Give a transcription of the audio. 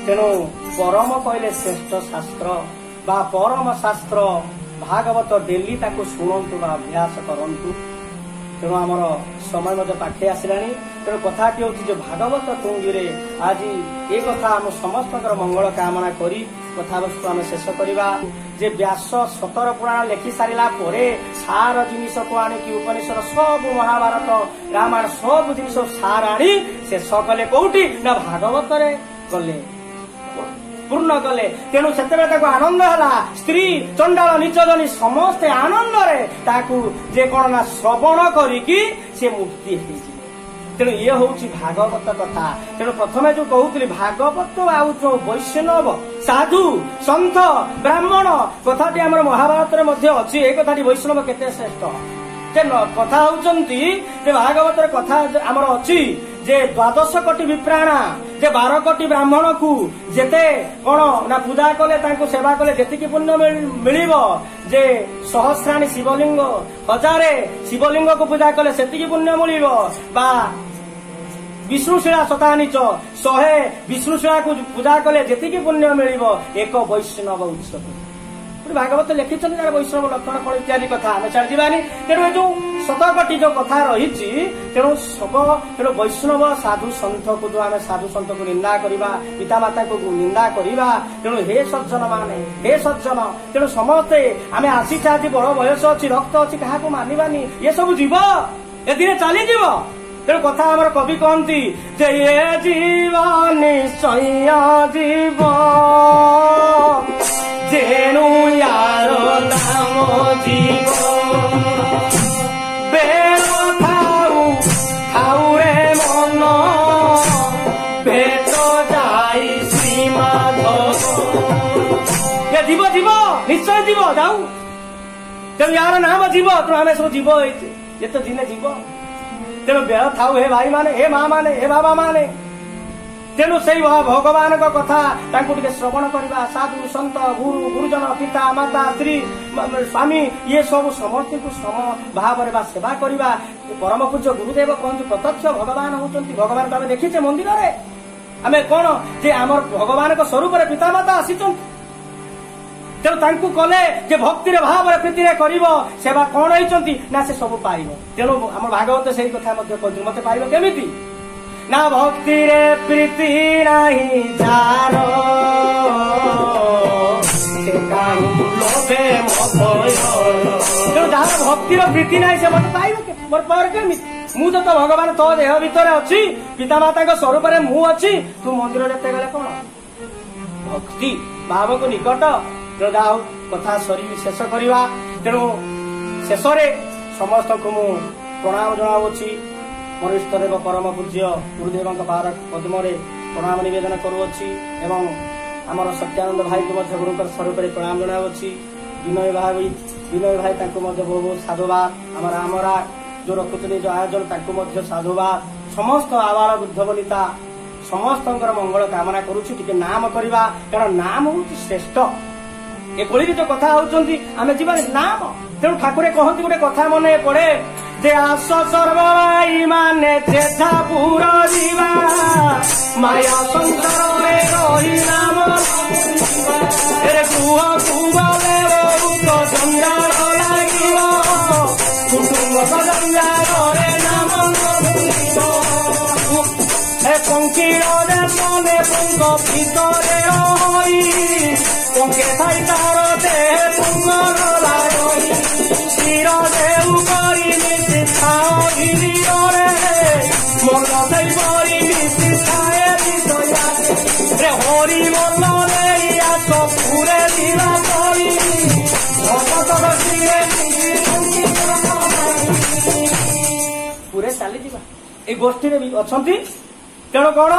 तेणु परम कहले श्रेष्ठ शास्त्र बा परम शास्त्र भागवत डेली ताको शुणु बा अभ्यास करंतु। तेणु आमर समय पाखे आसलानी तेणु कथाटी हूँ भागवत टुंगी आज ये कथा आम समस्त मंगल कामना करी कथावस्तु आम शेष करवा जे व्यास 17 पुराण लेखि सारा सार जिनिस को आणिकी उपनिषद सब महाभारत रामायण सब जिनिस सार आनी शेष कले कौटी ना भागवत गले पूर्ण कले। तेणु से आनंद है स्त्री चंडाल निचजनी समस्ते आनंद जे कौन ना श्रवण करी से मुक्ति हो। तेणु ये हूँ भागवत कथा। तेणु प्रथम जो कहूली भागवत आउ जो वैष्णव साधु सन्थ ब्राह्मण कथाटी आम महाभारत अच्छी ये कथाटी वैष्णव केते श्रेष्ठ कथा होती भागवत कथा आमर अच्छी जे 12 कोटी विप्राणा जे 12 कोटी ब्राह्मण को जेते कौन ना पूजा कले सेवा कले जेतिकी पुण्य मिल जे सहस्राणी शिवलिंग 1000 शिवलिंग को पूजा कले सेतिकी पुण्य मिल बा विष्णुशिला 100 विष्णुशिला को पूजा कले जेतिकी पुण्य मिल एक वैष्णव उत्सव भागवत लिखिं वैष्णव लक्षण कौन इत्यादि कथा आम छाड़ी तेणु जो 100 कोटी जो कथा रही तेणु सब तेणु वैष्णव साधु सन्थ को जो आम साधु सन्थ को निंदा करवा पितामाता को निंदा करवा तेणु हे सज्जन माने हे सज्जन तेणु समस्ते आम आसी आज बड़ बयस अच्छी रक्त अच्छी क्या मानवानी ये सब जीव ए दिन चलीज तेणु कथा आम कवि कहती जे ये जीव निश्चय जीव जेनु यार नाम जीव बेर खाऊ खाऊ रे मन भेट जाई श्रीमाधव ये जीव जीव निश्चय जीव जाऊ तेणु यार नाम जीव तेणु आम सब जीव ये तो दिने जीव तेणु बेर थाऊ हे भाई माने हे माँ माने हे बाबा माने तेणु से भगवान कथा श्रवण करवा साधु सन्त गुरु गुरुजन पिता माता स्त्री स्वामी ये सब समस्त को सम भाव सेवा करवा परम पूज्य गुरुदेव कहते प्रत्यक्ष भगवान होती भगवान को आम देखीचे मंदिर में आम कौन जे आम भगवान स्वरूप पितामाता आसी तेणु कले जे भक्ति भाव प्रीति सेवा कौन होती ना से सब पाइब। तेणु आम भागवत से कथा कहते मत पाइब केमिति ना भक्ति रे प्रीति नहीं जार जहाँ भक्तिर प्रीति नहीं से मत पाइब मोर पर केमी मु तो भगवान तो देह भितर अच्छी पितामाता स्वरूप मु अच्छी तू मंदिर जेते गले कौन भक्ति भाव को निकट जाओ कथा सरी शेष करवा। तेणु शेष समस्त को मु प्रणाम जनावुछि मनुष्यदेव परम पूज्य गुरुदेव पद्म प्रणाम नवेदन करुच्ची एवं आमर सत्यानंद भाई को गुरु स्वरूप प्रणाम जनावुछि विनय भाई बहुत बहुत साधुवाद आम रामरा जो रखुले जो आयोजन साधुवाद समस्त आबाल वृद्ध बनिता समस्त मंगल कामना करुच्ची टिके नाम करवा कारण नाम हूँ श्रेष्ठ ए कली जो कथा होती आम जी नाम। तेणु ठाकुर कहती गोटे कथा मन पड़े जे आस सर्वई माने जेठा पुर जीवा माया संसार रही नाम कुह कुबले बहुत जंजाल लागिब कुटुंब जंजाल नाम पंखीर मने पुंग भितरे हई पंखे थाई तार देह पुंगर लागई क्षीर देउ करी मिशि खाओ गिरिरे मन सही परी मिशि खाए विषया रे हरि मन रे आस पुरे दिला करी भगत पूरे चली जा गोष्ठी भी अच्छा तेणु कौन